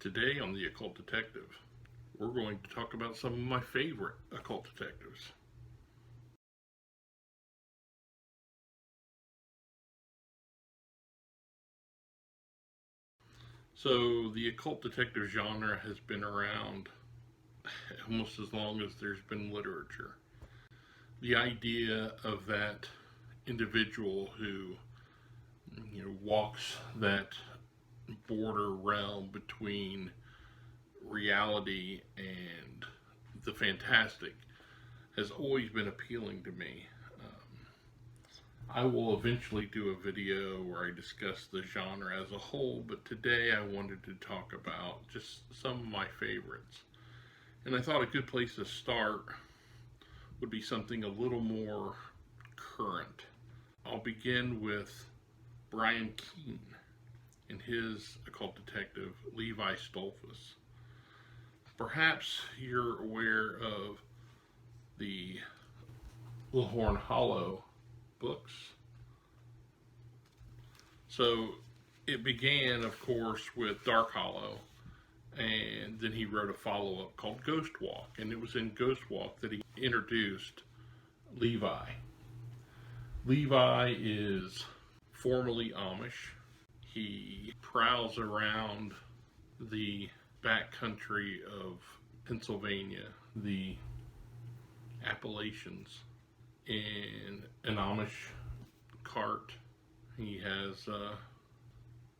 Today on The Occult Detective, we're going to talk about some of my favorite occult detectives. So, the occult detective genre has been around almost as long as there's been literature. The idea of that individual who, walks that border realm between reality and the fantastic has always been appealing to me. I will eventually do a video where I discuss the genre as a whole, but today I wanted to talk about just some of my favorites. And I thought a good place to start would be something a little more current. I'll begin with Brian Keene and his occult detective, Levi Stoltzfus. Perhaps you're aware of the Lilhorn Hollow books. So it began, of course, with Dark Hollow, and then he wrote a follow-up called Ghost Walk, and it was in Ghost Walk that he introduced Levi. Levi is formerly Amish. He prowls around the backcountry of Pennsylvania, the Appalachians, in an Amish cart. He has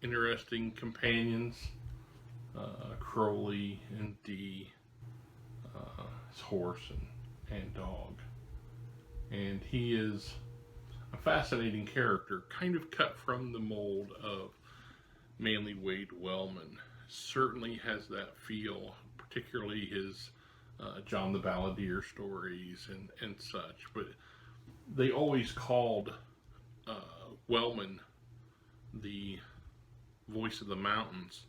interesting companions, Crowley and Dee, his horse and dog. And he is a fascinating character, kind of cut from the mold of Manly Wade Wellman. Certainly has that feel, particularly his John the Balladeer stories and such. But they always called Wellman the voice of the mountains,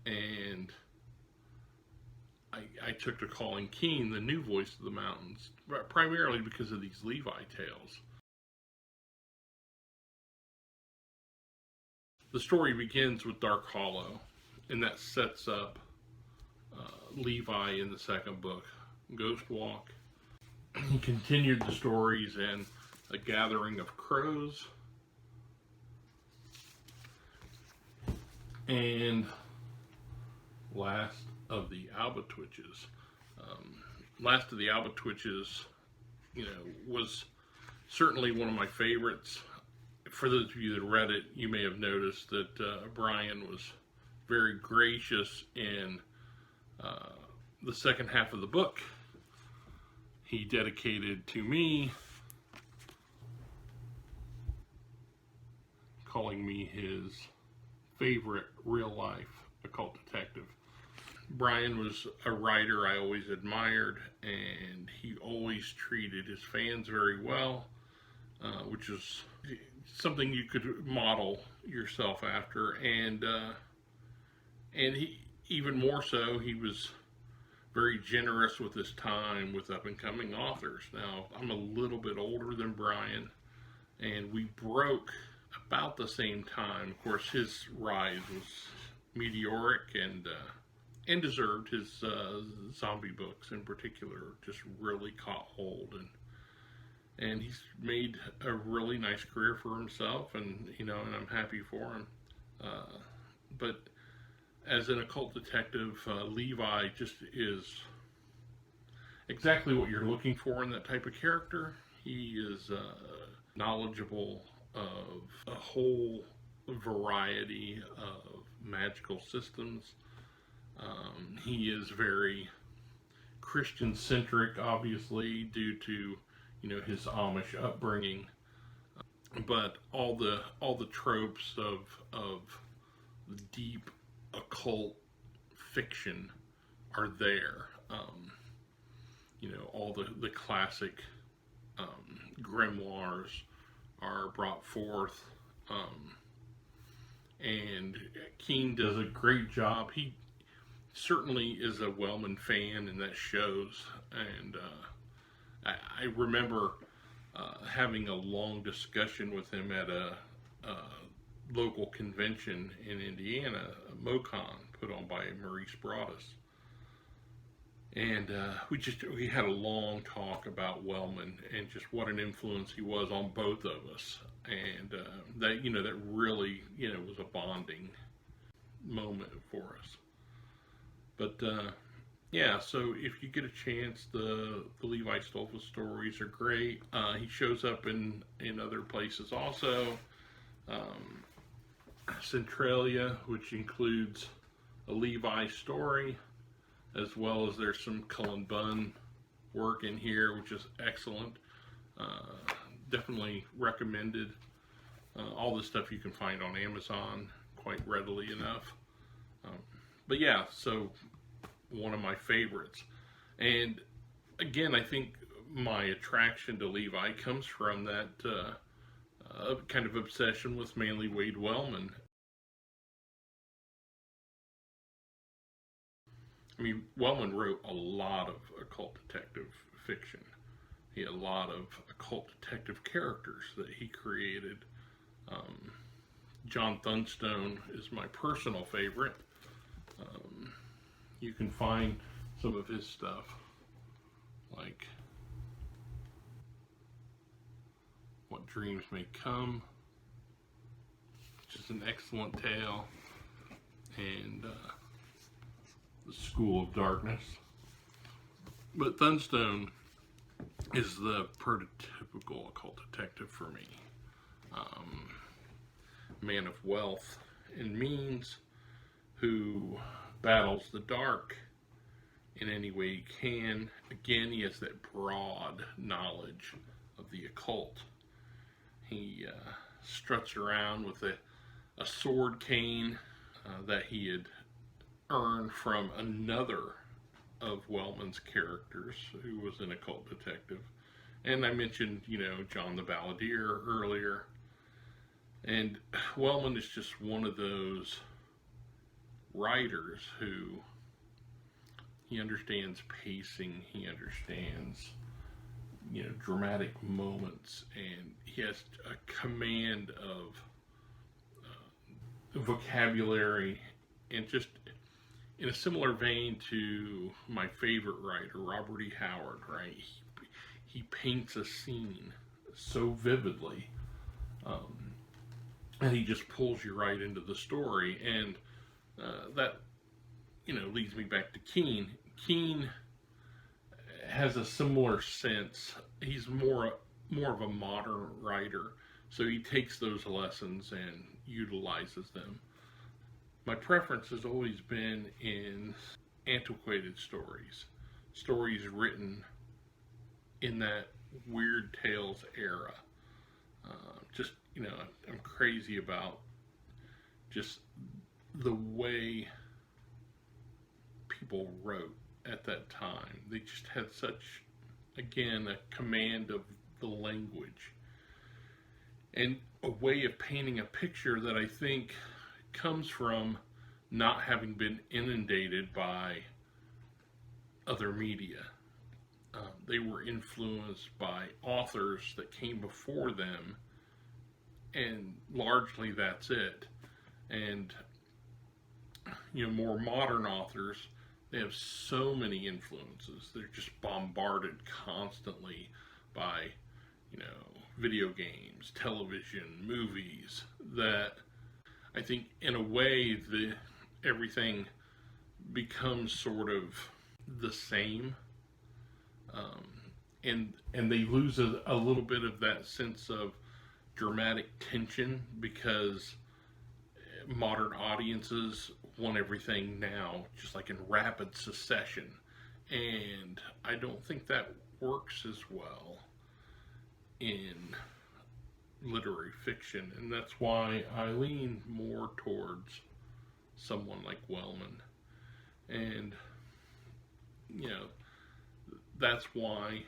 and I took to calling Keene the new voice of the mountains, primarily because of these Levi tales. The story begins with Dark Hollow, and that sets up Levi in the second book, Ghost Walk. He continued the stories in A Gathering of Crows and Last of the Albatwitches. Last of the Albatwitches, was certainly one of my favorites. For those of you that read it, you may have noticed that Brian was very gracious in the second half of the book. He dedicated to me, calling me his favorite real-life occult detective. Brian was a writer I always admired, and he always treated his fans very well, which is something you could model yourself after. And he, even more so, he was very generous with his time with up-and-coming authors. Now, I'm a little bit older than Brian, and we broke about the same time. Of course, his rise was meteoric and deserved. His zombie books in particular just really caught hold, and he's made a really nice career for himself, and and I'm happy for him. But as an occult detective, Levi just is exactly what you're looking for in that type of character. He is knowledgeable of a whole variety of magical systems. He is very Christian-centric, obviously, due to his Amish upbringing, but all the tropes of deep occult fiction are there. All the classic grimoires are brought forth, and Keene does a great job. He certainly is a Wellman fan, and that shows. And I remember having a long discussion with him at local convention in Indiana, MoCon, put on by Maurice Broadus. And we had a long talk about Wellman and just what an influence he was on both of us, and that really was a bonding moment for us. But yeah, so if you get a chance, the Levi Stoltzfus stories are great. He shows up in other places also. Centralia, which includes a Levi story, as well as there's some Cullen Bunn work in here, which is excellent. Definitely recommended. All this stuff you can find on Amazon quite readily enough. But yeah, so one of my favorites. And again, I think my attraction to Levi comes from that kind of obsession with Manly Wade Wellman. I mean, Wellman wrote a lot of occult detective fiction. He had a lot of occult detective characters that he created. John Thunstone is my personal favorite. You can find some of his stuff, like What Dreams May Come, which is an excellent tale, and The School of Darkness. But Thunstone is the prototypical occult detective for me. Man of wealth and means, who battles the dark in any way he can. Again, he has that broad knowledge of the occult. He struts around with a sword cane that he had earned from another of Wellman's characters, who was an occult detective. And I mentioned, John the Balladeer earlier. And Wellman is just one of those writers who, he understands pacing, he understands, dramatic moments, and he has a command of vocabulary, and just in a similar vein to my favorite writer, Robert E. Howard, right? He paints a scene so vividly, and he just pulls you right into the story. And that, leads me back to Keene. Keene has a similar sense. He's more of a modern writer, so he takes those lessons and utilizes them. My preference has always been in antiquated stories written in that Weird Tales era. I'm crazy about just the way people wrote at that time. They just had such, again, a command of the language and a way of painting a picture that I think comes from not having been inundated by other media. They were influenced by authors that came before them, and largely that's it. And more modern authors, they have so many influences. They're just bombarded constantly by video games, television, movies, that I think in a way everything becomes sort of the same, and they lose a little bit of that sense of dramatic tension, because modern audiences want everything now, just like in rapid succession, and I don't think that works as well in literary fiction, and that's why I lean more towards someone like Wellman. And that's why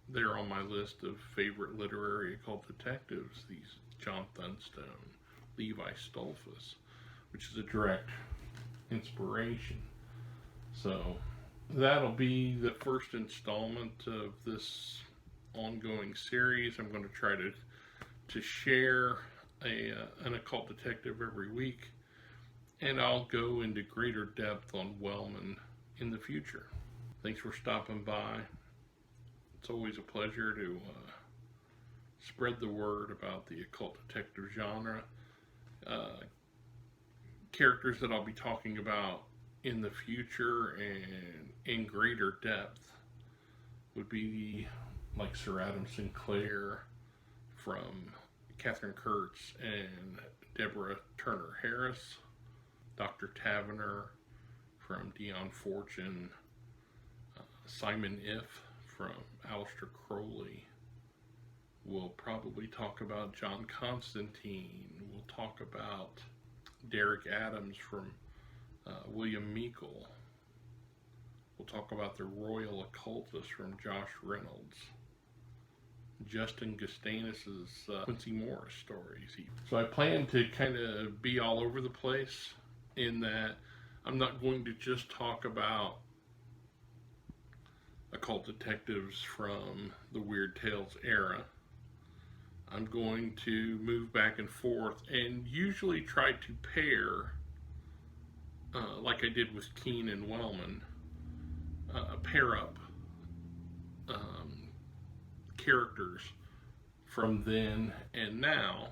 they're on my list of favorite literary occult detectives, these John Thunstone, Levi Stoltzfus, which is a direct inspiration. So that'll be the first installment of this ongoing series. I'm going to try to share an occult detective every week, and I'll go into greater depth on Wellman in the future. Thanks for stopping by. It's always a pleasure to spread the word about the occult detective genre. Characters that I'll be talking about in the future and in greater depth would be like Sir Adam Sinclair from Catherine Kurtz and Deborah Turner Harris, Dr. Tavener from Dion Fortune, Simon If from Aleister Crowley. We'll probably talk about John Constantine. We'll talk about Derek Adams from William Meikle. We'll talk about the Royal Occultist from Josh Reynolds. Justin Gustanis's Quincy Morris stories. So I plan to kind of be all over the place in that I'm not going to just talk about occult detectives from the Weird Tales era. I'm going to move back and forth and usually try to pair, like I did with Keene and Wellman, pair up characters from then and now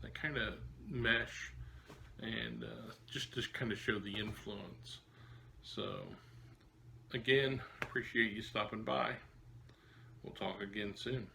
that kind of mesh and just kind of show the influence. So again, appreciate you stopping by. We'll talk again soon.